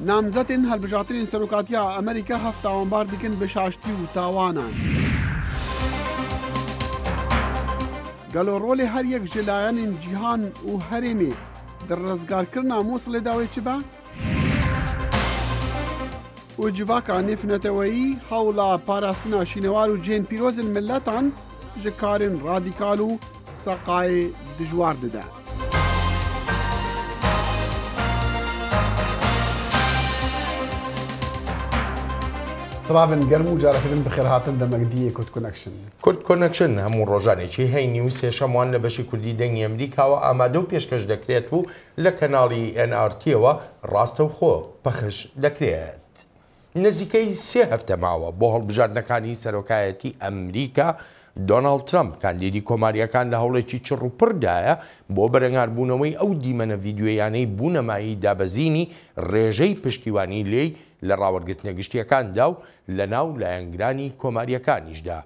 نامزەتên هەڵبژارتنên serokatiya Amerîka heft tawanbar dikin bişaştî û tawanan. Gelo rolê her yek ji layanên cîhan û herêmê di rizgarkirina Mosulê de wê çi be? û civaka nêfineteweyî hewla parastina şînewar û cihên pîrozên milletan ji karên radîkal û seqayê dijwar dide. سڵاوین گەرم و جارەکردن بەخێر هاتن دەمەکدیە کورد کۆنەکشن. کورد کۆنەکشن هەموو ڕۆژانێکی هەینی و سێشەموان لە بەشی کوردی دەنگی ئەمریکاوە ئامادە و پێشکەش دەکرێت و لە کەناڵی NRTەوە ڕاستەوخۆ پەخش دەکرێت. نزیکەی 3 هەفتە ماوە بۆ هەڵبژاردنەکانی سەرۆکایەتی ئەمریکا دۆناڵد ترامپ کاندیدی کۆماریەکان لە هەوڵێکی چڕ و پڕدایە بۆ بەرەنگاربوونەوەی ئەو دیمەنە ڤیدیۆیانەی بوونەمایی دابەزینی ڕێژەی پشتیوانی لێی لە ڕاوەرگرتنە گشتیەکاندا و لە ناو لایەنگرانی کۆماریەکانیشدا.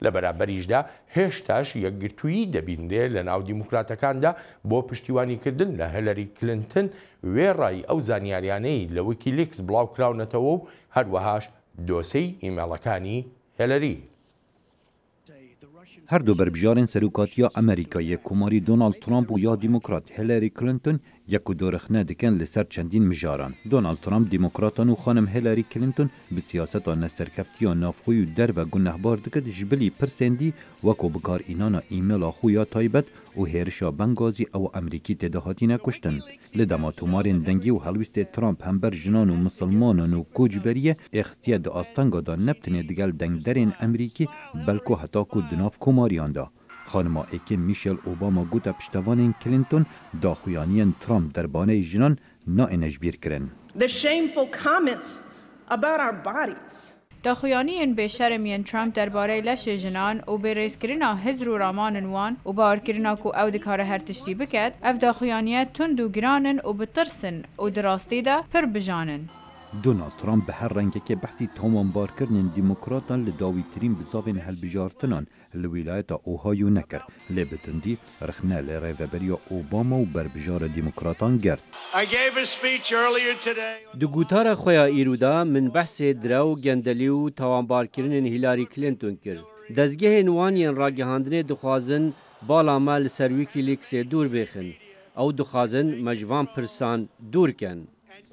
لە بەرامبەریشدا هێشتاش یەکگرتووی دەبینرێ لە ناو دیموکراتەکاندا بۆ پشتیوانیکردن لە هەلەری کلنتن وێڕای ئەو زانیاریانەی لە ویکیلیکس بڵاوکراونەتەوە و هەروەهاش دۆسەی ئیمێڵەکانی هێلەری. هەردوو بەربژارên serokatiya Amerîkayê Komarî Donald Trump û ya Demokrat Hillary Clinton yek û dorexne dikin li ser çendîn mijaran. Donald Trump Demokratan û xanim Hillary Clinton bi siyaseta neserkeftiya navxwe û derve gunehbar dikit ji bilî pirsên dî weko bikarînana îmêla xwe ya taybet û hêrişa Bengazî ew Emerîkî têde hatîne kuştin. Li dema tomarên dengî û helwîstê Trump hember jinan û misilmanan û koçberiyê êxistiye di astenga da nebtinê digel dengderên Emerîkî belko heta ku di nav komariyan da. Xanima Ekin Michelle Obama gote piştevanên Clinton daxuyaniyên Trump derbarê jinan naîne ji bîr kirin. The shameful comments about our bodies. داخویانیên bêşermiyên Trump derbarê leşê jinan û bêrêzkirina hizr û ramanên wan û bawerkirina ku ew dikare her tiştî biket, ev daxuyaniye tund û giranin û bitirsin û di rastî de pir bijanin. Donald Trump bi her rengekê behsî tawanbarkirinên Demokratan li dawîtirîn bizavên helbijartinan li wîlayeta Ohio nekir. Lê bi tundî rixne li rêveberiya Obama û berbijara Demokratan gert. Di gotara xwe ya îroda min behsê direw, gendelî û tawanbarkirinên Hillary Clinton kir. Dezgehên wan yên ragihandinê dixwazin bala me li ser Wikileaksê dûr bêxin. Ew dixwazin me ji van pirsan dûr kin.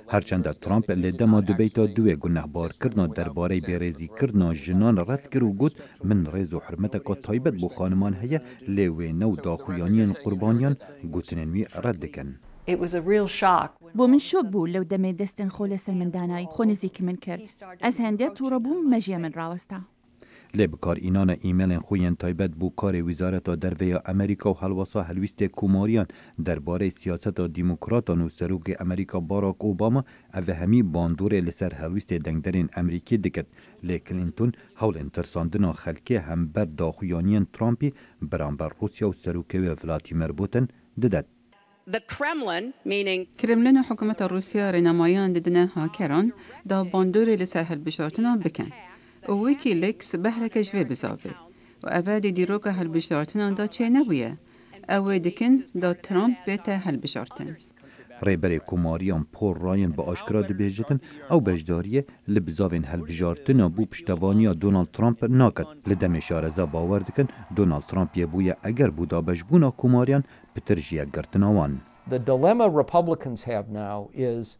Herçenda Trump li dema dibeyta duê gunehbarkirina derbarê bêrêzîkirina jinan red kir û got min rêz û hirmeteka taybet bû xaniman heye lê wê new daxuyaniyên qurbaniyan gotinên wî red dikin. بۆ من شۆک بوو لەو دەمێ دەستن خۆ لەسەر من دانایی خۆ نزیکی من کرد. ئەس هەندێک تووڕە بووم مەژیە من ڕاوەستا. لێ بکارئینانە ئیمێلên xwe yên taybet bû karê Wîzareta Derve Amerîka û helwasa helwîstê komariyan derbarê siyaseta Demokratan û Serokê Amerîka Barack Obama ev hemî bandorê li ser helwîstê dengderên Emerîkî dikit. Lê Clinton hewlên tirsandina xelkê hember daxuyaniyên Trumpî beramber Rusya û serokê wê Vladimir Putin didet. Kremlin û hikûmeta Rusya rênemayan didine hakeran da bandorê li ser helbişartinan bikin. Wikileaks behreke ji vê bizavê û ev dê dîroka helbişartinan da çê nebûye. Ew ê dikin da Trump bête helbişartin. Rêberê komariyan Paul Ryan bi aşkira dibêjin ew bejdariye li bizavên helbijartina bû piştevaniya Donald Trump naket. Li demê şareza bawer dikin Donald Trump yê bûye eger bû dabejbûna komariyan pitir ji yekgirtina wan. The dilemma Republicans have now is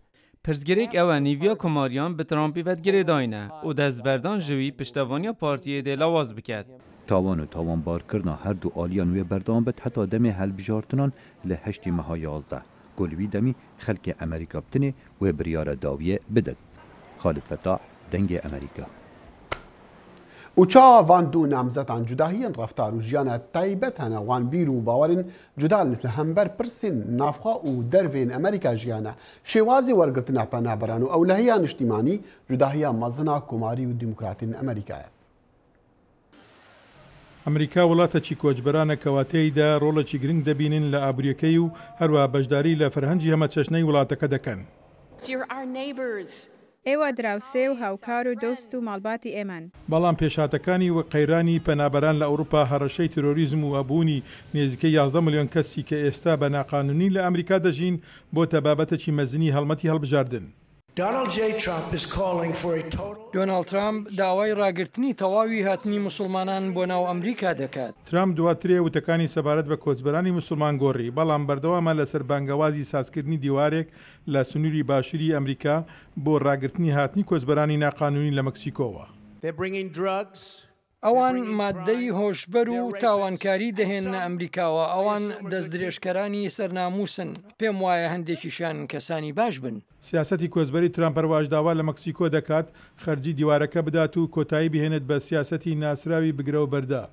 Pirsgirêk ew e nîviya komariyan bi Trumpî vedgirê dayne û destberdan ji wî piştevaniya partiyê dê lawaz biket. Tawan û tawanbarkirina her du aliyan wê berdam bet heta demê helbijartinan li heştê meha 11. Gol wî demî xelkê Amerîka bitinê wê biryara dawiyê bidin. Xalid Fettah, Dengê Amerîka. û çawa van dû namzetan cudahiyên reftar û jiyana taybet hene wan bîr û bawerên cuda li hember pirsên navxwe û dervên Amerîka jiyane şêwazê wergirtina penaberan û ewlehiya niştîmanî cudahiya mezina komarî û demokratên Amerîkayê. ئەمریکا وڵاتێکی کۆچبەرانە کەواتەیەدا ڕۆڵێکی گرنگ دەبینن لە ئابووریەکەی و هەروە بەشداری لە فەرهەنگی هەمە چەشنەی وڵاتەکە دەکەن. ئێوە دراوسێ و هاوکار و دۆست و ماڵباتی ئێمەن. بەڵام پێشاتەکانی و قەیرانی پەنابەران لە ئەوروپا هەڕەشەی تیرۆریزم و ئەبوونی نێزیکەی 11 ملیۆن کەسی کە ئێستا بە ناقانونی لە ئەمریکا دەژین بۆتە بابەتێکی مەزنی هەڵمەتی هەڵبژاردن. دۆناڵد ترامپ داوای ڕاگررتنی تەواوی هاتنی مسلمانان بۆ ناو ئەمریکا دەکات. ترامپ دواترێ وتەکانی سەبارەت بە کۆچبەرانی مسلمان گۆڕی، بەڵام بەردەوامە لەسەر بانگەوازی سازکردنی دیوارێک لە سنووری باشووری ئەمریکا بۆ ڕاگررتنی هاتنی کۆچبەرانی ناقانونی لە مەکسیکۆوە. ئەوان مادەی هۆشبەر و تاوانکاری دەهێنە ئەمریکاوە، ئەوان دەست درێژکەرانی سەرناموسن، پێم وایە هەندێکیشان کەسانی باش بن. سیاسەتی کۆچبەری ترامپ هەروەشداوا لە مەکسیکۆ دەکات خەرجی دیوارەکە بدات و کۆتایی بهێنێت بە سیاسەتی ناسراوی بگرەوە بەردا.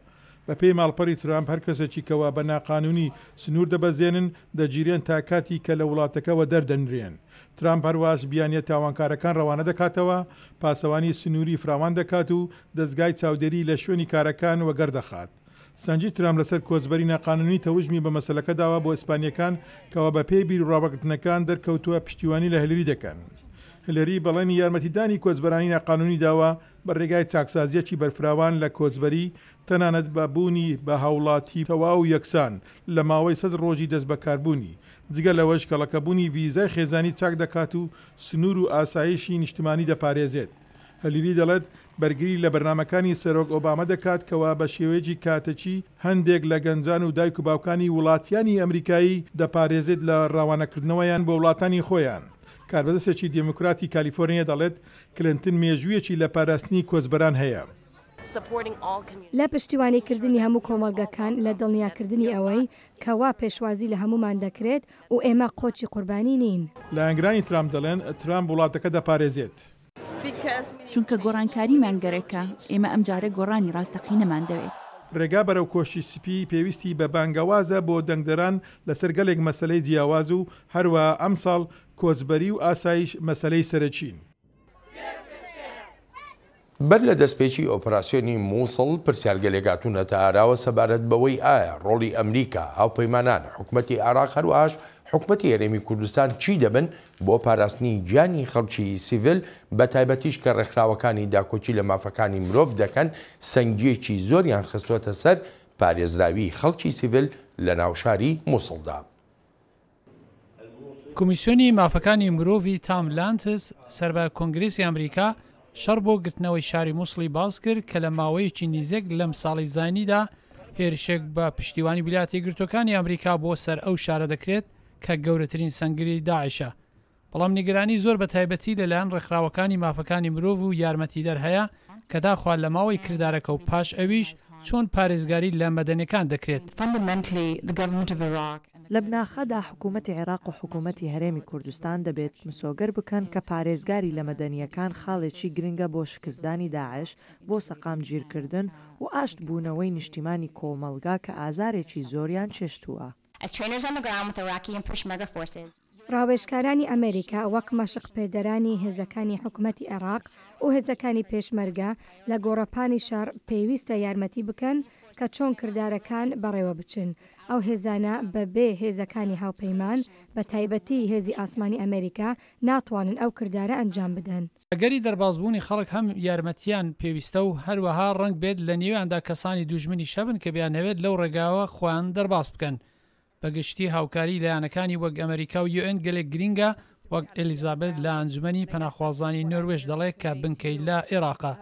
بە پێی ماڵپەڕی ترامپ هەر کەسێکی کەوا بە ناقانونی سنوور دەبەزێنن دەگیرێن تا کاتی کە لە وڵاتەکەەوە دەردەنرێن. ترامپ هەرواش بیانیە تاوانکارەکان ڕەوانە دەکاتەوە، پاسەوانی سنووری فراوان دەکات و دەستگای چاودێری لە شوێنی کارەکان وەگەردەخات. سەنجی ترامپ لەسەر کۆچبەری ناقانونی تەوژمی بە مەسەلەکە داوا بۆ ئیسپانیەکان کەوا بە پێی بیر و ڕابگرتنەکان دەرکەوتووە پشتیوانی لە هەلری دەکەن. هەلری بەڵێنی یارمەتیدانی کۆچبەرانی ناقانونی داوا بە ڕێگای چاکسازیەکی بەرفراوان لە کۆچبەری تەنانەت بە بوونی بە هاوڵاتی تەواو یەکسان لە ماوەی 100 ڕۆژی دەست بەکاربوونی، جگە لەوەش کەڵەکەبوونی ویزای خێزانی چاک دەکات و سنوور و ئاسایشی نیشتمانی دەپارێزێت. هەلیری دەڵێت بەرگری لە بەرنمەکانی سەرۆک ئۆبامە دەکات کەوا بە شێوەیەکی کاتەچی هەندێک لە گەنجان و دایک و باوکانی وڵاتیانی ئەمریکایی دەپارێزێت لە ڕاوانەکردنەوەیان بۆ وڵاتانی خۆیان. کاربەدەستێکی دموکراتی کالیفۆرنیا دەڵێت کلنتن مێژوویەکی لە پاراستنی کۆچبەران هەیە. لە پشتیوانیکردنی هەموو کۆمەڵگەکان لە دڵنیاکردنی ئەوەی کەوا پێشوازی لە هەمومان دەکرێت و ئێمە قۆچی قوربانی نین. لە ئەنگرانی ترامپ دەڵێن ترامپ وڵاتەکە دەپارێزێت. چونکە گۆڕانکاری مانگەرەکە ئێمە ئەمجارە گۆڕانی ڕاستەقینەمان دەوێت. ڕێگا بەرەو کۆشی سپی پێویستی بە بانگەوازە بۆ دەنگدەران لەسەر گەلێک مەسلەی جیاواز و هەروە ئەمساڵ کۆچبەری و ئاسایش مەسلەی سەرەکین. بەر لە دەستپێکی ئۆپراسیۆنی مووسڵ پرسیارگەلێگاتونەتە ئاراوە سەبارەت بەوەی ئایا ڕۆڵی ئەمریکا هاوپەیمانان حکوومەتی عێراق هەروەهاش حکوومەتی هەرێمی کوردستان چی دەبن بۆ پاراستنی گیانی خەڵکی سیڤیل بە تایبەتیش کە ڕێکخراوەکانی داکۆچی لە مافەکانی مرۆڤ دەکەن سەنگیەکی زۆریان خستوەتە سەر پارێزراوی خەڵکی سیڤیل لە ناوشاری مووسڵدا. کۆمیسیۆنی مافەکانی مرۆڤی تام لانتس سەر بە کۆنگرێسی ئەمریکا شەڕ بۆ گرتنەوەی شاری مووسڵی باز کرد کە لە ماوەیەکی نیزێک لەم ساڵی زانیدا هێرشێک بە پشتیوانی ویلایەتە یەکگرتووەکانی ئەمریکا بۆ سەر ئەو شارە دەکرێت کە گەورەترین سەنگری داعشە. بەڵام نیگەرانی زۆر بە تایبەتی لەلایەن ڕێکخراوەکانی مافەکانی مرۆڤ و یارمەتیدەر هەیە کە داخوا لە ماوەی کردارەکە و پاش ئەویش چۆن پارێزگاری لە مەدەنیەکان دەکرێت. لە بناخەدا حکوومەتی عێراق و حکوومەتی هەرێمی کوردستان دەبێت مسۆگەر بکەن کە پارێزگاری لە مەدەنیەکان خاڵێکی گرنگە بۆ شکستدانی داعش، بۆ سەقام گیرکردن و ئاشت بوونەوەی نیشتیمانی کۆمەلگا کە ئازارێکی زۆریان چێشتووە. ڕاوێژکارانی ئەمریکا وەک مەشق پێدەرانی هێزەکانی حکوومەتی عێراق و هێزەکانی پێشمەرگە لە گۆڕەپانی شار پێویستە یارمەتی بکەن کە چۆن کردارەکان بەڕێوە بچن. ئەو هێزانە بەبێ هێزەکانی هاوپەیمان بە تایبەتی هێزی ئاسمانی ئەمریکا ناتوانن ئەو کردارە ئەنجام بدەن. ئەگەری دەربازبوونی خەڵک هەم یارمەتیان پێویستە و هەروەها ڕنگ بێت لە نێواندا کەسانی دوژمنی شەبن کە بیانەوێت لەو ڕێگاوە خۆیان دەرباز بکەن. بەگشتی هاوکاری لایەنەکانی وەک ئەمریکا و UN گەلێک گرینگە وەک ئەلیزابێت لە ئەنجومەنی پەناخوازانی نۆروێژ دەڵێت کە بنکەی لە عێراقا.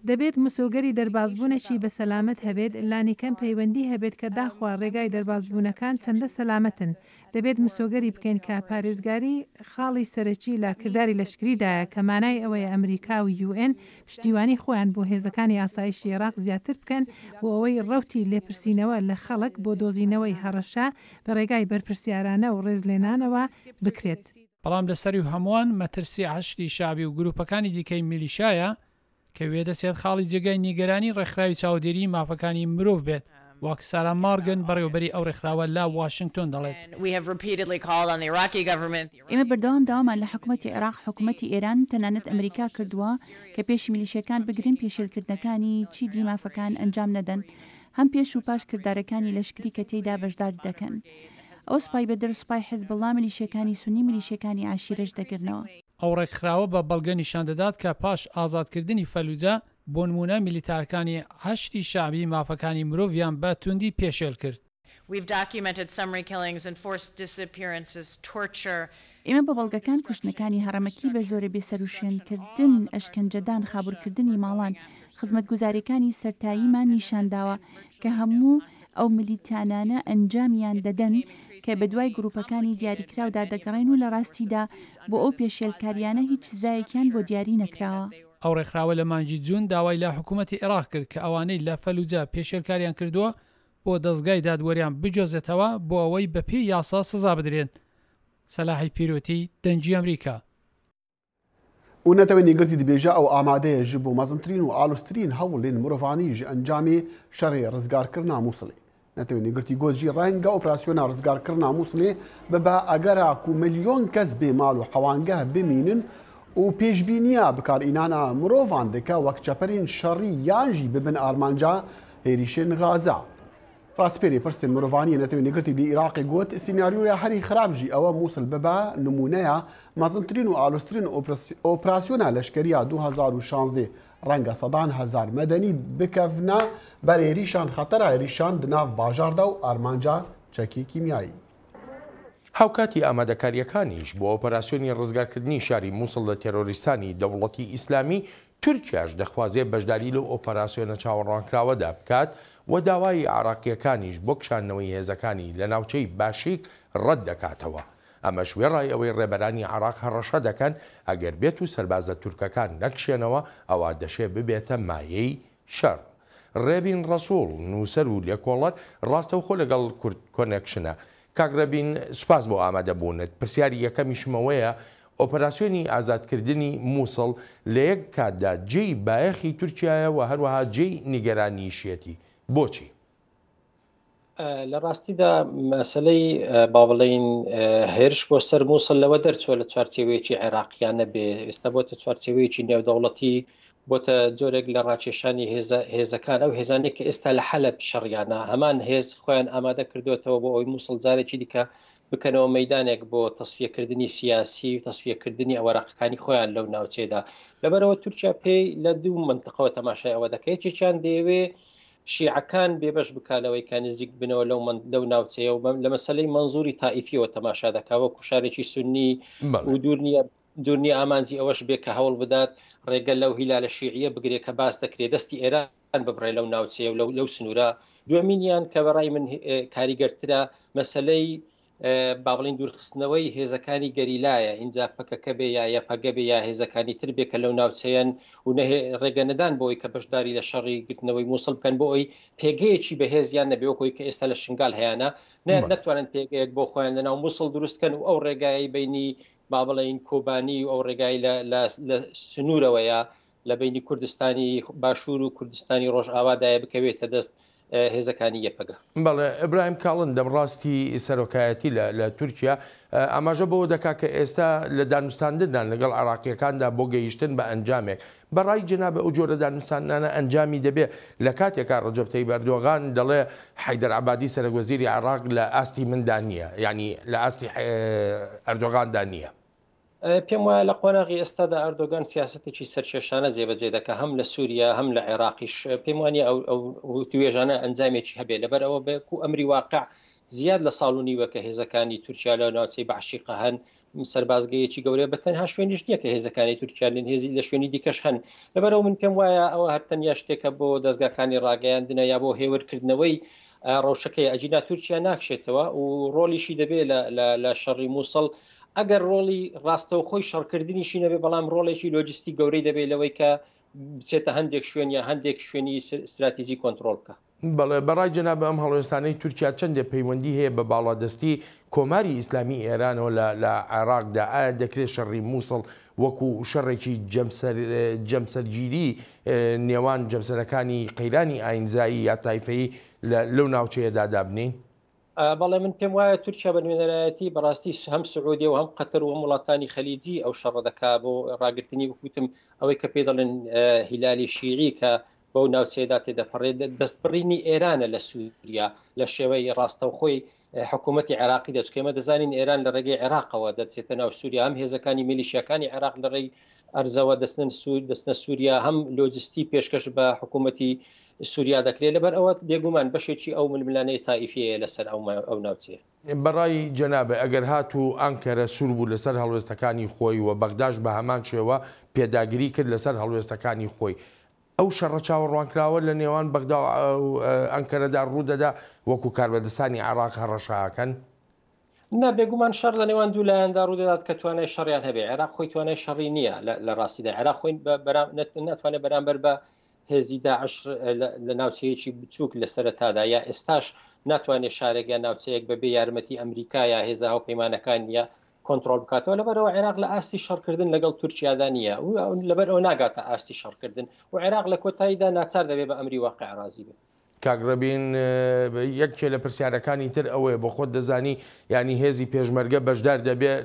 دەبێت مسۆگەری دەربازبوونێکی بە سەلامەت هەبێت، لانیکەم پەیوەندی هەبێت کە داخوا ڕێگای دەربازبوونەکان چەندە سەلامەتن. دەبێت مسۆگەری بکەین کە پارێزگاری خاڵی سەرەکی لە کردداری لەشکریدایە کە مانای ئەوەیە ئەمریکا و UN پشتیوانی خۆیان بۆ هێزەکانی ئاسایشی عێراق زیاتر بکەن بۆ ئەوەی ڕەوتی لێپرسینەوە لە خەڵک بۆ دۆزینەوەی هەڕەشە بە ڕێگای بەرپرسیارانە و ڕێزلێنانەوە بکرێت. بەڵام لەسەری هەمووان مەترسی هەشتی شابی و گروپەکانی دیکەی میلیشایە کە وێدەسێت خاڵی جێگای نیگەرانی ڕێکخراوی چاودێری مافەکانی مرۆڤ بێت. وەک سارا مارگن بەڕێوەبەری ئەو ڕێکخراوە لە واشنگتۆن دەڵێت. ئێمە بەردەوام داوامان لە حکوومەتی عێراق حکوومەتی ئێران تەنانەت ئەمریکا کردووە کە پێش میلیشەکان بگرن پێشێلکردنەکانی چیدی مافەکان ئەنجام نەدەن، هەم پێش و پاش کردارەکانی لەشکری کە تێیدا بەشدار دەکەن. ئەو سوپای بەدەر سوپای حیزبڵڵا میلیشەکانی سونی میلیشەکانی عاشیرەش دەگرنەوە. ئەو ڕێکخراوە بە بەڵگە نیشان دەدات کە پاش ئازادکردنی فەلوجە بۆ نمونە میلیتارەکانی هەشتی شعبی مافەکانی مرۆڤیان بە توندی پێشێل کرد. We've documented summary killings, enforced disappearances, torture. ئێمە بە بەڵگەکان کوشتنەکانی هەڕەمەکی بە زۆرە بێسەروشێنکردن، ئەشکەنجەدان، خابوورکردنی ماڵان، خزمەتگوزاریەکانی سەرتاییمان نیشانداوە کە هەموو ئەو ملیتانانە ئەنجامیان دەدەن کە بە دوای گروپەکانی دیاریکراودا دەگەڕێن و لە ڕاستیدا بۆ ئەو پێشێلکاریانە هیچ سزایەکیان بۆ دیاری نەکراوە. ئەو ڕێکخراوە لە مانجی جوون داوای لە حکوومەتی عێراق کرد کە ئەوانەی لە فەلوجە پێشێلکاریان کردووە بۆ دەستگای دادوەریان بجۆزێتەوە بۆ ئەوەی بە پێی یاسا سزا بدرێن. سەلاحی پیرۆتی، دەنگی ئەمریکا. و نەتەوەی گرتی دەبێژە ئەو ئامادەیە ji بۆ مەزنترین و ئالوسترین هەوڵێن مرۆڤانی ji ئەنجامی شەڕی ڕزگارکردنا مووسڵی. نەتەوەی گرتی گۆژی ڕەنگە ئۆپراسیۆنا ڕزگارکردنا مووسڵێ ببە ئەگەرا و ملیۆن کەس بێماڵ و حەوانگە بمینن و پێشبینیە بکارئینانە مرۆڤان دەکە وەک چەپەرین شەڕی یانژی ببن ئارمانجا هێریشن غازا. ڕاستپێری پرسێن مرۆڤانی نەتەوەی نەگرتی دی عێراقی گوت سیناریۆیا هەری خراپژی ئەوە مووسڵ ببە نمونەیە مەزنترین و ئالوسترین ئۆپراسیۆنا لەشکریە 2016 ڕەنگە سەدان هەزار مەدەنی بکەڤنە بەر هێریشان خەتەرە هێریشان دناو باژاردا و ئارمانجا چەکی کیمیایی. هاوکاتی ئامادەکاریەکانیش بۆ ئۆپەراسیۆنی ڕزگارکردنی شاری مووسڵ لە تێرۆریستانی دەوڵەتی ئیسلامی تورکیاش دەخوازێ بەشداری لەو ئۆپەراسیۆنە چاوەڕوانکراوەدا بکات و داوای عراقیەکانیش بۆ کشاندنەوەی هێزەکانی لە ناوچەی باشیک ڕەت دەکاتەوە. ئەمە شوێڕای ئەوەی ڕێبەرانی عراق هەڕەشە دەکەن ئەگەر بێت و سەربازە تورکەکان نەکشێنەوە ئەوە دەشێ ببێتە مایەی شەڕ. ڕێبین ڕەسوڵ نووسەر و لێکۆڵەر ڕاستەوخۆ لەگەڵ کورد کۆنێکشنە. کاگرەبین سوپاس بۆ ئامادەبوونت. پرسیاری یەکەمیشمەوەیە ئۆپەراسیۆنی ئازادکردنی مووسڵ لە یەک کاتدا جێی بایەخی تورکیایە و هەروەها جێی نیگەرانیشیەتی. بۆچی؟ لە ڕاستیدا مەسلەی با بڵێین هێرش بۆ سەر مووسڵ لەوە دەرچوە لە چوارچێوەیەکی عێراقیان نەبێ، ئێستا بۆتە چوارچێوەیەکی نێودەوڵەتی، بۆتە جۆرێک لە ڕاکێشانی هێزەکان ئەو هێزانێک کە ئێستا لە حەلەب شەڕیانە هەمان هێز خۆیان ئامادە کردوێتەوە بۆ ئەوی مووسڵ جارێکی دیکە بکەنەوە مەیدانێک بۆ تەسفیەکردنی سیاسی و تەسفیەکردنی ئەوەرەقەکانی خۆیان لەو ناوچێدا. لەبەرەوە تورکیا پێی لە دوو منتقەوە تەماشای ئەوە دەکەی، یەکێکیان دەیەوێ شیعەکان بێبەش بکالەوەی کە نزیک بنەوە لەو ناوچەیە و لە مەسلەی منزوری تائیفیەوە تەماشا دەکاوە کوشارێکی سنی و دوورنی ئامانجی ئەوەش بێ کە هەوڵ بدات ڕێگە لەو هیلالە شیعیە بگرێت کە باس دەکرێت دەستی ئێران ببڕێ لەو ناوچەیە و لەو سنوورە. دوێمینیان کە بەڕای من کاریگەرترە مەسلەی با بڵین دوورخستنەوەی هێزەکانی گەریلایە، اینجا پەکەکە بێ یا یەپەگە بێ یا هێزەکانی تر بێ کە لەو ناوچەیەن و ڕێگە نەدان بۆی کە بەشداری لە شەڕی گرتنەوەی مووسڵ بکەن بۆ ئەوی پێگەیەکی بەهێزیان نەبێوەکۆی کە ئێستا لە شنگال هەیەە نەتوانن پێگەیەک بۆ خۆیان لەناو مووسڵ دروستکەن و ئەو ڕێگایی بینی با بڵین کۆبانی و ئەو ڕێگای لە سنوورەوەیە لە بینی کوردستانی باشوور و کوردستانی ڕۆژئاوادایە بکەوێتە دەست هێزەکانی یەپەگە. بەڵێ ئیبراهیم کاڵن دەمڕاستی سەرۆکایەتی لە تورکیا ئاماژە بەوە دەکا کە ئێستا لە دانوستاندنان لەگەڵ عراقیەکاندا بۆ گەیشتن بە ئەنجامێک بەڕای جەنابە ئەو جۆرە دانوستانانە ئەنجامی دەبێت لە کاتێکا ڕەجەب تەیب ئەردۆغان دەڵێ حەیدەر عەبادی سەرۆکوەزیری عێراق لە ئاستی مندا نییە، یعنی لە ئاستی ئەردۆغاندا نییە. پێم وایە لە قۆناغی ئێستادا ئەردۆگان سیاستێکی سەرکێشانە جێبەجێ دەکە هەم لە سووریا هەم لە عێراقیش. پێم وانە ئەو توێژانە ئەنجامێکی هەبێ لەبەرەوە بێک و ئەمری واقع زیاد لە ساڵونی وەکە هێزەکانی تورکیا لە ناوچەی بەعشیقە هەن سەربازگەیەکی گەورەیە بەتەنها شوێنیش نییە کە هێزەکانی تورکیا لێن هێزی لە شوێنی دیکەش هەن. لەبەرەوە من پێم وایە ئەوە هەرتەنیا شتێکە بۆ دەستگاکانی ڕاگەیاندنە یا بۆ هێورکردنەوەی ڕەوشەکەی ئەجینا تورکیا ناکشێتەوە و ڕۆلیشی دەبێت لە شەڕی مووسڵ ئەگەر ڕۆڵی ڕاستەوە خۆی شەڕکردنیشی نەبێ بەڵام ڕۆڵێکی لۆجستی گەورەی دەبێت لەوەی کە بچێتە هەندێک شوێن یا هەندێک شوێنی استراتیژی کۆنتترۆل بکە. بەڵێ بەڕای جەنابە ئەم هەڵوێستانەی تورکیا چەندێک پەیوەندی هەیە بە باڵادەستی کۆماری ئیسلامی ئێرانەوە لە عێراقدا ئایا دەکرێت شەڕی مووسڵ وەکو شەڕێکی جەمسەرگیری نێوان جەمسەرەکانی قەیرانی ئاینزایی یا تایفەیی لەو ناوچەیەدا دابنین؟ بەڵێ من پێم وایە تورکیا بە نوێنەرایەتی بەڕاستی هەم سعودی و هەم قەتەر و هەم وڵاتانی خەلیجی ئەو شەڕە دەکا بۆ ڕاگررتنی بکوتم ئەوەی کە پێ دەڵێن هیلالی شیعی کە بەو ناوچەیەدا تێدەپەڕێت دەستبڕینی ئێرانە لە سووریا لە شێوەی ڕاستەوخۆی حکوومەتی عێراقی دەچکەمە دەزانین ئێران لە ڕێگەی عێراقەوە دەچێتە ناو سووریا هەم هێزەکانی میلیشیەکانی عێراق لە ڕێی ئەرزەوە دەستنە سووریا هەم لۆجستی پێشکەش بە حکوومەتی سووریا دەکرێت لەبەر ئەوە بێگومان بەشێکی ئەو ململانەی تائیفەیە لەسەر ئەو ناوچەیە. بەڕای جەنابە ئەگەر هاتوو ئەنکەرە سوور بوو لەسەر هەڵوێستەکانی خۆی و بەغداش بە هەمان شێوە پێداگیری کرد لەسەر هەڵوێستەکانی خۆی ئەو شەڕە چاوەڕوانکراوە لە نێوان بەغدا ئەنکەرەدا ڕوودەدا وەکو کاربەدەستانی عێراق هەڕەشاکەن؟ نا بێگومان شەڕ لە نێوان دوو لایەندا ڕوودەدات کە توانای شەڕیان هەبێ عێراق خۆی توانای شەڕی نییە لە ڕاستیدا عێراق خۆی ناتوانێت بەرامبەر بە هێزی داعش لە ناوچەیەکی بچووک لە سەرەتادا یا ئێستاش ناتوانێت شارێک یا ناوچەیەک بەبێ یارمەتی ئەمریکا یا هێزە هاوپەیمانەکان یا کۆنتترۆل بکاتەوە لەبەرەوە عێراق لە ئاستی شەڕکردن لەگەڵ تورکیادا نییە لەبەر ئەو ناگاتە ئاستی شەڕکردن و عێراق لە کۆتاییدا ناچار دەبێت بە ئەمری واقع ڕازی بێت. کاگڕەبین یەکێ لە پرسیارەکانی تر ئەوەیە بۆ خۆت دەزانی ینی هێزی پێشمەرگە بەشدار دەبێت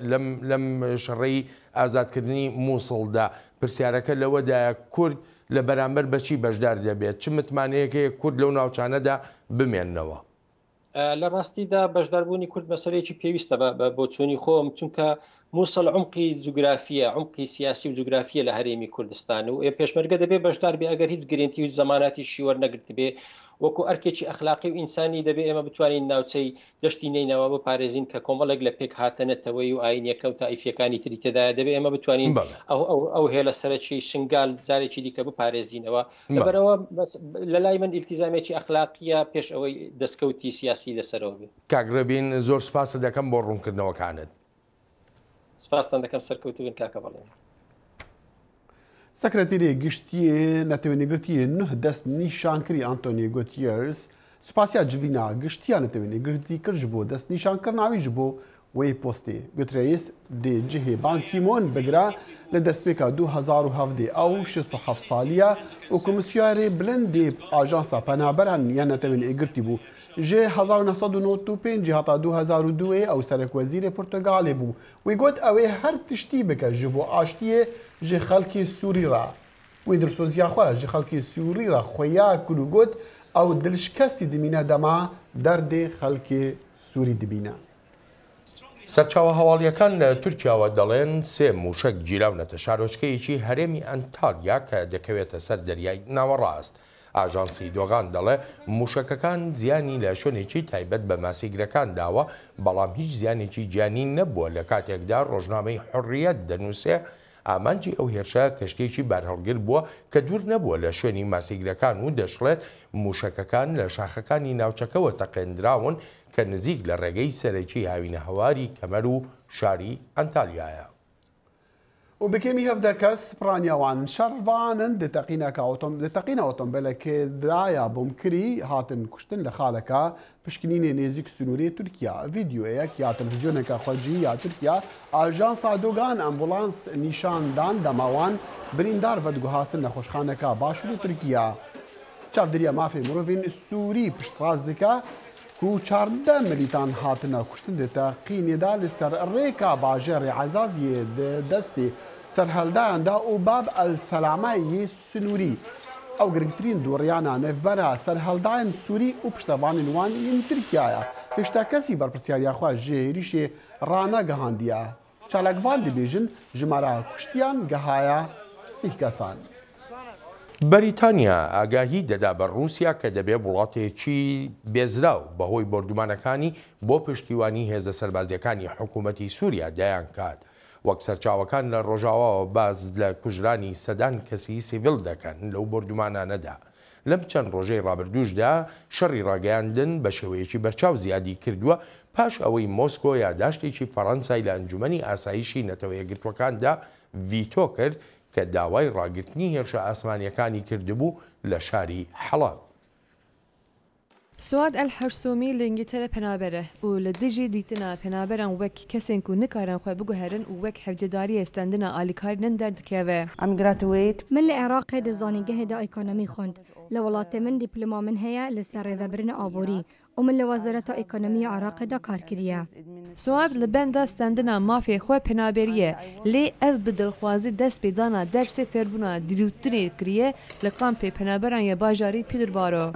لەم شەڕەی ئازادکردنی مووسڵدا پرسیارەکە لەوەدایە کورد لە بەرامبەر بەچی بەشدار دەبێت چ متمانەیەکەیە کورد لەو ناوچانەدا بمێننەوە؟ لە ڕاستیدا بەشداربوونی کورد مەسەلەیەکی پێویستە بۆ چۆنی خۆم چونکە مووسڵ عمقی جوگرافیە عمقی سیاسی و جوگرافیە لە هەرێمی کوردستان و پێشمەرگە دەبێت بەشدار بێ ئەگەر هیچ گرنتی و زماناتی شیوەر نەگرت بێ وەکو ئەرکێکی ئەخلاقی و ئینسانی دەبێت ئێمە بتوانین ناوچەی دەشتی نینەوە بپارێزین کە کۆمەڵێک لە پێک هاتەنەتەوەی و ئاینیەکە و تائیفیەکانی تری تێدایە دەبێت ئێمە بتوانین ئەو هێلە سەرەکی شنگال جارێکی دیکە بپارێزینەوە لەبەرەوە لە لای من ئیلتیزامێکی ئەخلاقیە پێش ئەوەی دەستکەوتی سیاسی لەسەرەوە بێت. کاگڕەبین زۆر سپاسە دەکەم بۆ ڕوونکردنەوەکانت. سپاسان دەکەم سەرکەوتوون کاکە بەڵێن. سەکرەتیری گشتیە نەتەوێنێگرتیە نه دەست نیشانکری ئانتۆنیۆ گوتیێرس سوپاسیا جڤینا گشتیان نەتەوێنێگرتی کرد بۆ دەست نیشانکردناویش بۆ وی پۆستێ گوترەیس دێ جهێ بانکیمۆن بگرا لە دەستپێکا 2017 ئەو 67 سالیە و کۆمسیارێ بلندێ ئاژانسا پەنابەران یان نەتەوێنێگرتی بوو ژێ 1995 هەتا 2002 ئەو سەرۆکوەزیرێ پورتۆگالێ بوو وی گوت ئەوێ هەر تشتی بکە ji بۆ ئاشتیە ji xelkê Sûrî ra wê dilsoziya xwe ji xelkê Sûrî ra xweya kir û got ew dilşikestî dimîne dema derdê xelkê Sûrî dibîne. سەرچاوە هەواڵیەکان لە تورکیاوە دەڵێن سێ موشک گیراونەتە شارۆچکەیەکی هەرێمی ئەنتالیا کە دەکەوێتە سەر دەریای ناوەڕاست. ئاژانسی دۆغان دەڵێ موشەکەکان زیانی لە شوێنێکی تایبەت بە ماسیگرەکان داوە بەڵام هیچ زیانێکی گیانی نەبووە لە کاتێکدا ڕۆژنامەی حڕیەت دەنووسێ ئامانجی ئەو هێرشە کەشتێکی بارهەڵگر بووە کە دوور نەبووە لە شوێنی ماسیگرەکان و دەشڵێت موشەکەکان لە شاخەکانی ناوچەکەوە تەقێنراون کە نزیک لە ڕێگەی سەرەکی هاوینە هەواری کەمەر و شاری ئەنتالیایە. و بکەمی هەفتە کەس پرانیاوان شەڕوانن دەتەقینە ئۆتۆمبیلەکە دایە بۆمکری هاتن کوشتن لە خاڵەکە پشکنینێ نێزیک سنووری تورکیا ڤیددیۆیەک یا تەلڤیزیۆنێکە خۆجی یا تورکیا ئاژانسا دۆگان ئەمبولانس نیشاندان دەماوان بریندار بەدگوهاسن لە خۆشخانەکە باشووری تورکیا چاودێریە مافی مرۆڤین سووری پشتڕاز دکە و 14 ملیتان هاتنە کوشتن دەتەقینێدا لەسەر ڕێکا باژێڕی عەزازیە دەستی سەرهەڵدایاندا و باب ئەلسەلامای سنووری ئەو گرنگترین دووڕیانە نێڤبەرە سەرهەڵدایان سووری و پشتەوانی نوانین تورکیایە هێشتا کەسی بەرپرسیاریاخوا ژێریشێ ڕانەگەهاندیە چالاکڤان دەبێژن ژمارە کوشتیان گەهایە 30 کەسان. بەریتانیا ئاگاهی دەدا بە رووسیا کە دەبێت وڵاتێکی بێزراو بەهۆی بردومانەکانی بۆ پشتیوانی هێزە سەربازیەکانی حکوومەتی سووریا دایان کات وەک سەرچاوەکان لە ڕۆژاواوە باز لە کوژرانی سەدان کەسی سیڤیل دەکەن لەو بردومانانەدا لەم چەند ڕۆژەی ڕابردووشدا شەڕی ڕاگەیاندن بە شێوەیەکی بەرچاو زیادی کردووە پاش ئەوەی مۆسکۆ یاداشتێکی فەڕەنسای لە ئەنجومەنی ئاسایشی نەتەوە یەکگرتوەکاندا ڤیتۆ کرد کە داوای ڕاگررتنی هێرشە ئاسمانیەکانی کردبوو لە شاری حەڵاب. سواد ئەلحەرسومی لە ئینگلتەرە پەنابەرە و لە دژی دیتنا پەنابەران وەک کەسێک و نکاران خۆ بگوهێرن و وەک حەوجەداری ئێستاندنە ئالیکارنن دەردکەوێ. من لە عێراقی دەزانیگەهێدا ئیکۆنۆمی خوند لە وڵاتێ من دیپلۆما من هەیە لەسەر ڕێڤەبرنە ئابووری ومن لوزارة إيكونومية عراق دا کار کریه. سواد لبندا ستندنا مافی خو پنابریه لی اف بدلخوازی دست پیدانا درس فربونا دیدوتنی کریه لقام پی پنابران یا باجاری پیدر بارو.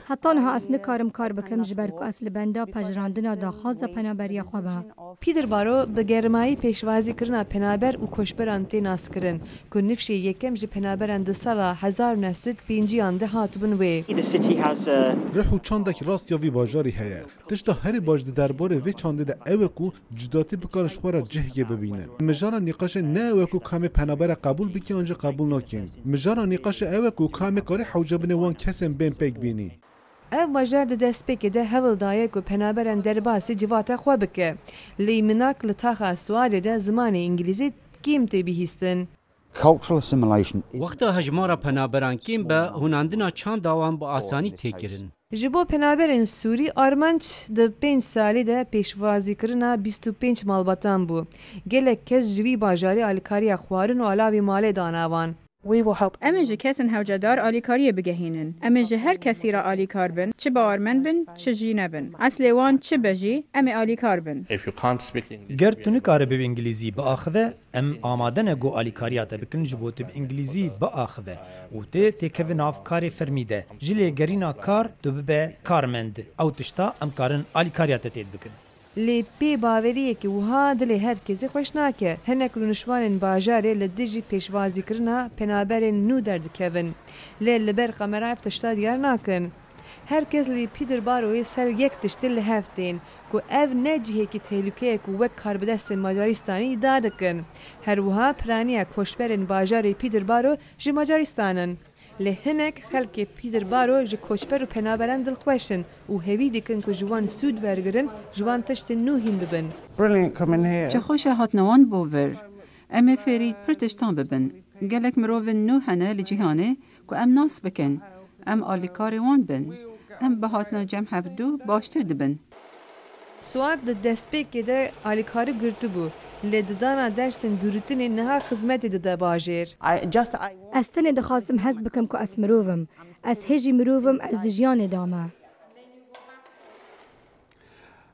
حتی نها اس نکارم کار بکم جبر کو اصل بندا پجراندنا داخواز پنابری خوابه. پیدر بارو به گرمایی پیشوازی کرنا پنابر و کشبران تیناس کرن که نفشی یکم جی پنابران ده سالا 1905 ده هاتبون وی. رحو چاندک راست یا وی باجاری هیا. تشتا هر باج درباره وی چانده ده اوکو جداتی بکارش خورا جهگه ببینن. مجارا نقاش نه اوکو کام پنابر قبول بکی آنجا قبول نکن. مجارا نقاش اوکو کام کاری حوجبن وان کسم بین پیک بینی. اف باجار ده دست پکی ده هول دایه که پنابران درباسی جوات خواه بکه. لی مناک لطاقه سوالی ده زمان انگلیزی قیمتی بیهستن. وقتا هجمارا پنابران کیم به هناندنا چند داوان با آسانی تکرن. جبو پنابرین سوری آرمانچ ده 5 سالی ده پیشوازی کرنا 25 مالباتان بو. گلک کس جوی باجاری آلیکاری خوارن و علاوی مالی داناوان. امجه کسن هوجدار آلیکاری بگهینن. امجه هر کسی را آلیکار بن، چه باورمند بن، چه جی نبن. اصل وان چه بجی، امی آلیکار بن. گر تو نکاره به انگلیزی با آخوه، ام آماده نگو آلیکاریات بکن جبوت به انگلیزی با آخوه. و ته که ناف کاری فرمیده. جلی گرینا کار تو به کارمند. او تشتا ام کارن آلیکاریات تید بکن. لی پی باوریه که وها دلی هر کسی خوش ناکه هنک رونشوان باجاره لدیجی پیشوازی کرنا پنابرین نو درد کهون لی لبر قمره افتشتا دیار ناکن هر کس لی پیدر باروی سر یک تشتل هفتین که او نجیه که تهلوکه که وک کار بدست مجارستانی دادکن هر وها پرانیه کشبرین باجاره پیدر بارو جی مجارستانن لهنک خلک پیدر بارو ج کوچبر و پنابران دل خوشن و هوی دیکن که جوان سود برگرن جوان تشت نوهین ببن. چه خوش هات نوان بوور. ام فری پرتشتان ببن. گلک مروون نوحنه لجهانه که ام ناس بکن. ام آلیکاری وان بن. ام بهاتنا جمع هفدو باشتر دبن. سواد ده دسپیک ده آلیکاری گرتو بو. لددانا درسن دورتنی نها خدمت ده باجر. استن دخوازم حزب بکم که اس مروفم. اس هجی مروفم از دجیان دامه.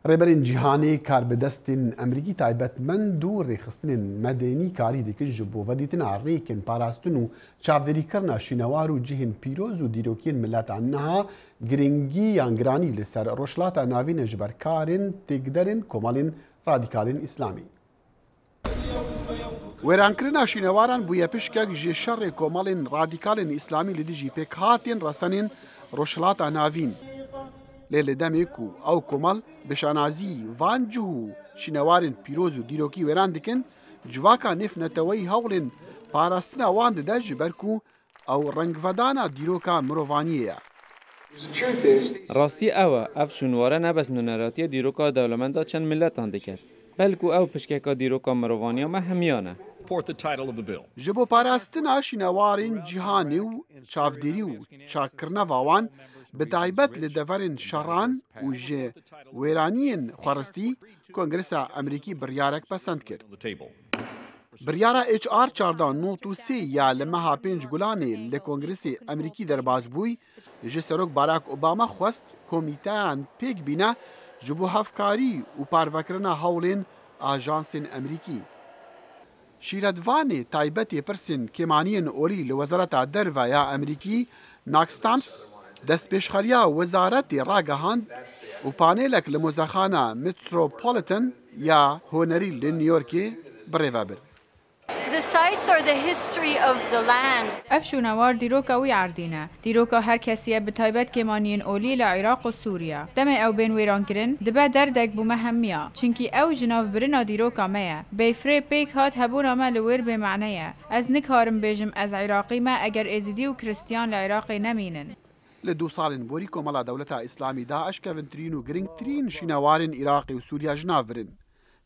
ڕێبەرین جیهانی کاربدەستین ئەمریکی تایبەتمەند و ڕێخستنین مەدەنی کاری دەکرد بۆ بەدیتنا ڕێکن پاراستن و چاودێریکردنا شینەوار و جیهن پیرۆز و دیرۆکیên ملەتان نەها گرنگی یانگرانی لەسەر ڕۆژهەڵاتە ناوینە ji ber karên têkderên کۆمەڵên رادیکالên ئیسلامی. وێرانکردنا شینەواران بوویە پشکێک ji şerê کۆمەڵên رادیکالên ئیسلامی li dijî pêkhatên resenên ڕۆژهەڵاتە ناوین. لێ دەمێک و ئەو کۆمەڵ بشانازی ڤانج و شینەوارên پیرۆز و دیرۆکی وێران dikin civaka nêfneteweyî hewlên parastina wan dide ji ber ku ew rengvedana dîroka mirovaniyê ye. راستی ئەوە ئەف شونوارە نەبەست نونەراتیە دیرۆکا دەوڵەمەندا چەند میلەتان دەکرد بەلکو ئەو پشکێکا دیرۆکا مرۆڤانیەمە هەمیانە. ji bo parastina şînewarên cîhanê û çavdêrî û çakkirneva wan bi taybet li deverên şeran û ji wêraniyên xwaristî Kongresa Emerîkî biryarek pesend kir. Biryara HR 1493 ya li meha 5 Gulanê li Kongresê Emerîkî derbas bûy ji Serok Barack Obama xwest komîteyan pêk bîne ji bo hevkarî û parvekirina hewlên ajansên Emerîkî. Şîretvanê taybetê pirsên kêmaniyên orî li Wezareta Derve ya Emerîkî Naxtams destpêşxeriya wezaretê ragihand û panêlek li mozexana Metropolitan ya honerî li New Yorkê birêve bir. The sites are the history of the land. اف شونوار دیروکا وی عردینه دیروکا هر کسیه به تایبت کمانین اولی لعراق و سوریا دم او بین ویران کرن دبه دردک بو مهمیا چنکی او جناف برنا دیروکا میا بیفری پیک هات هبونا ما لویر به معنیه از نکارم بیجم از عراقی ما اگر ازیدی و کریستیان لعراقی نمینن لدو سالن بوری کۆمەڵا دەوڵەتە ئیسلامی داعش کەڤنترین و گرنگترین شینەوارên عێراقی و سووریا ژناو برن.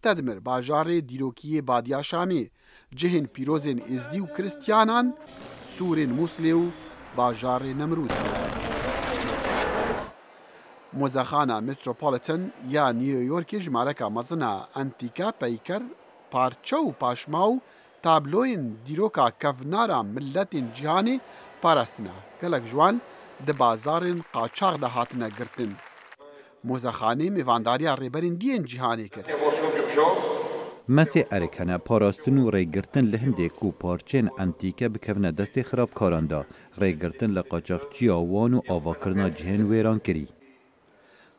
تەدمر باژارê dîrokiyê Badiya Şamê cihên pîrozên êzdî û kiristyanan Sûrên Muslê û bajarê Nemrûd. Mozexana Metropolitan ya New Yorkê ji mareka mezina entîka peyker parça û paşma û tabloyên dîroka kevnara milletên cîhanê parastina gelek ji wan di bazarên qaçax de hatine girtin. مۆزەخانەی میێوانداریە ڕێبەرین دیێن جیهانی کرد. مەسێ ئەرێکەنە پاراستن و ڕێگرتن لە هەندێک و پارچێن ئەنتیکە بکەونە دەستی خراپکاراندا ڕێگرتن لە قاچاقچییا وان و ئاواکردنا جیهێن وێران کردی.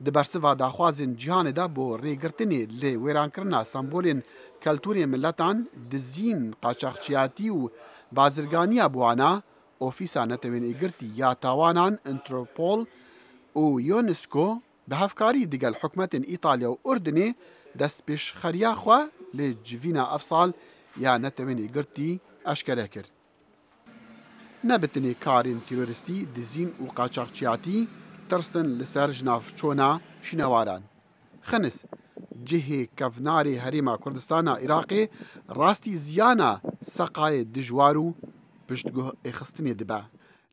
Di bersiva daxwazên cihanê de bo rêgirtinê lê wêrankirina sembolên keltûrê milletan dizîn qaçaxçiyatî û bazirganiya buwana Ofîsa Netewên Êgirtî ya Tawanan Interpol û UNESCO bi hevkarî digel hikûmetên İtalya û Urdunê destpêşxeriya xwe lê civîna ev sal ya Netewên Êgirtî eşkere kir. Nebitinê karên terorîstî dizîn û qaçaxçiyatî ترسن لسر جناف چونا شینواران. خنس جهه کفناری هریما کردستان عراقی راستی زیانا سقای دجوارو پشتگوه اخستنی دبا.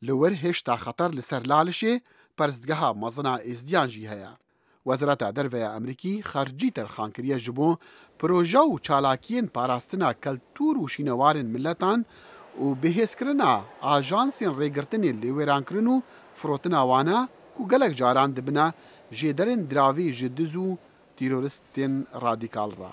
لور هشتا خطر لسر لالشه پرستگاه مزنا ازدیان جی هیا. وزارت دروی امریکی خارجی ترخان کریه جبو پروژه و چالاکین پاراستنا کلتور و شینوارن ملتان و بهیسکرنا آژانسین ریگرتنی لیویران کرنو فروتنا وانا و گەلک جاران دبنە ژێدەرên diravî ji diz û tîrorîstên radîkal re.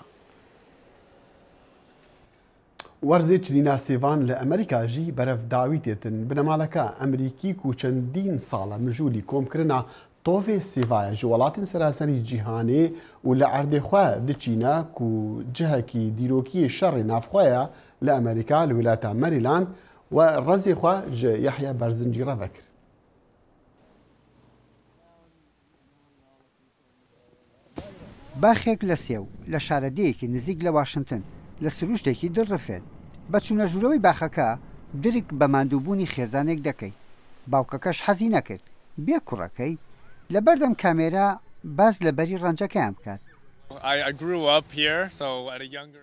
Werzê çilîna sêvan li Amerîka jî berevdawî têtin. Binemaleka Emerîkî ku çendîn sala mijûlî komkirina tovê sêvaya ji welatên seraserî cîhanê û li erdê xwe diçîne ku cihekî dîrokiyê şerê navxwe ye li Amerîka li welata Maryland و رزی خوا ji Yehya Berzincî re vekir. باخێک لە سێو لە شارەدەیەکی نزیک لە واشنگتن لە سروشتێکی دڕفێن بە چوونەژوورەوەی باخەکە درک بە ماندووبوونی خێزانێک دەکەی باوکەکەش حەزی نەکرد بێ کوڕەکەی لە بەردەم کامێرا باز لە بەری ڕەنجەکەیان بکات.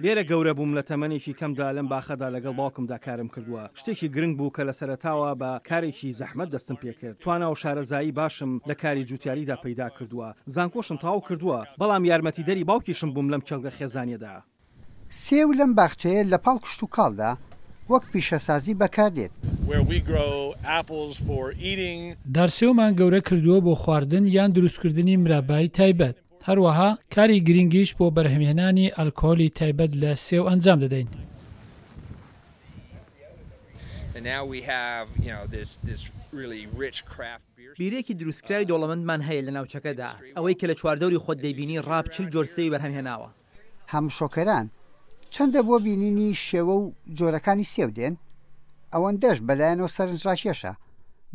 لێرە گەورە بووم لە تەمەنێکی کەمدا لەم باخەدا لەگەڵ باوکمدا کارم کردووە شتێکی گرنگ بوو کە لە سەرەتاوە بە کارێکی زەحمەت دەستم پێ کرد توانە و شارەزایی باشم لە کاری جوتیاریدا پەیدا کردووە زانکۆشم تاو کردووە بەڵام یارمەتیدەری باوکیشم بووم لەم کێڵگە خێزانیەدا. سێو لەم باخچەیە لە پاڵ کشت و کاڵدا وەک پیشەسازی بەکاردێت. دارسێومان گەورە کردووە بۆ خواردن یان دروستکردنی مرابایی تایبەت. هەروەها کاری گرنگیش بۆ بەرهەمهێنانی ئەلکۆلی تایبەت لە سێو ئەنجام دەدەین. بیرێکی دروستکراوی دۆڵەمەندمان هەیە لە ناوچەکەدا ئەوەی کە لە چواردەوری خۆت دەیبینی ڕابچل جۆرسەوی بەرهەمهێناوە. هەمشۆکەران چەندە بۆ بینینی شێوە و جۆرەکانی سێو دێن ئەوەندەش بەلایەنەوە سەرنجڕاکێشە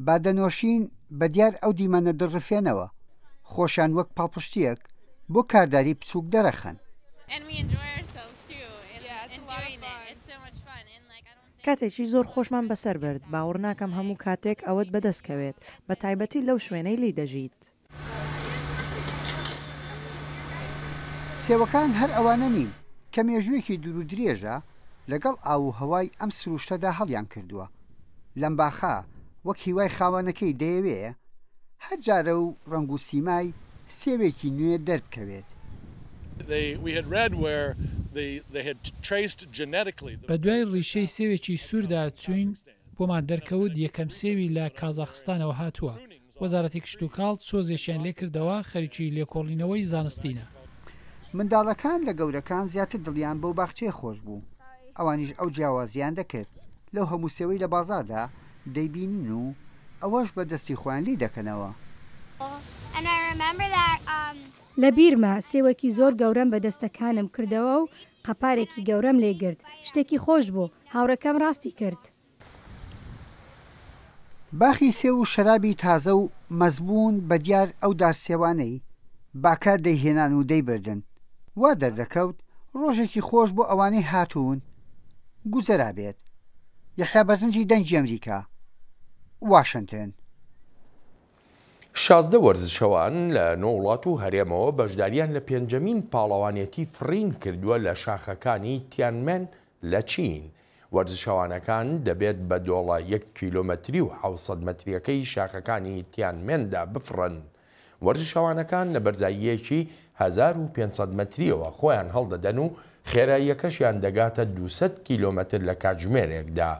بادەنۆشین بە دیار ئەو دیمەنە دڕفێنەوە خۆشیان وەک پاڵپشتیەک بۆ کارداری بچووک دەرەخەن. کاتێکی زۆر خۆشمان بەسەر برد باوەڕ ناکەم هەموو کاتێک ئەوەت بەدەستکەوێت بە تایبەتی لەو شوێنەی لی دەژیت. سێوەکان هەر ئەوانە نین کە مێژوویەکی دوور و درێژە لەگەڵ ئاو و هەوای ئەم سروشتەدا هەڵیان کردووە لەم باخە وەک هیوای خاوەنەکەی دەیەوێ هەر جارە و ڕنگ و سیمای سێوێکی نوێ دەربکەوێت. بە دوای ڕیشەی سێوێکی سووردا چوین بۆمان دەرکەوت یەکەم سێوی لە کازاخستانەوە هاتووە وەزارەتی کشت و کاڵ سۆزێکیان لێ کردەوە خەریکی لێکۆڵینەوەی زانستینە. منداڵەکان لە گەورەکان زیاتر دڵیان بەو باخچەیە خۆش بوو ئەوانیش ئەو جیاوازیان دەکرد لەو هەموو سێوەی لە بازاردا دەیبینین و ئەوەش بە دەستی خۆیان لی دەکەنەوە. لە بیرما سێوەکی زۆر گەورەم بە دەستەکانم کردەوە و قەپارێکی گەورەم لێگرت شتێکی خۆش بوو هاوڕەکەم ڕاستی کرد. باخی سێو و شەرابی تازە و مەزبوون بە دیار ئەو دارسێوانەی باکار دەیهێنان و دەیبردن وا دەردەکەوت ڕۆژێکی خۆش بۆ ئەوانەی هاتوون گوزەرا بێت. یەحیا بەرزنجی دەنگی ئەمریکا واشنگتن. 16 وەرزشەوان لە نۆ وڵات و هەرێمەوە بەشداریان لە پێنجەمین پاڵەوانێتی فرین کردووە لە شاخەکانی تیانمەن لە چین. وەرزشەوانەکان دەبێت بە دۆڵە 1 کیلۆمەتری و 700 مەتریەکەی شاخەکانی تیانمێندا بفڕن. وەرزشەوانەکان لە بەرزاییەکی 1500 مەتریەوە خۆیان هەڵدەدەن و خێراییەکەشیان دەگاتە 200 کیلۆمەتر لە کاتژمێرێکدا.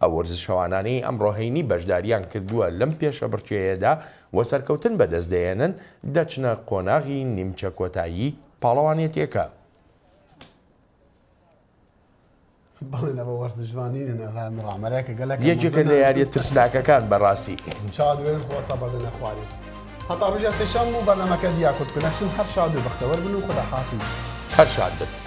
ئەو وەرزشەوانانەی ئەمڕۆهینی بەشداریان کردووە لەم پێشە بڕکێیەدا وە سەرکەوتن بەدەستدێنن دەچنە قۆناغی نیمچە کۆتایی پاڵەوانێتیەکە. یەکێکە لە یاریە ترسناکەکان بەڕاستی خوارد هەتا ڕژە سێشەم و بەرنامەکە دیاکوتکونەشن هەر شاد و بەختەوەر بن و خوداحافیز. هەر شاد بن.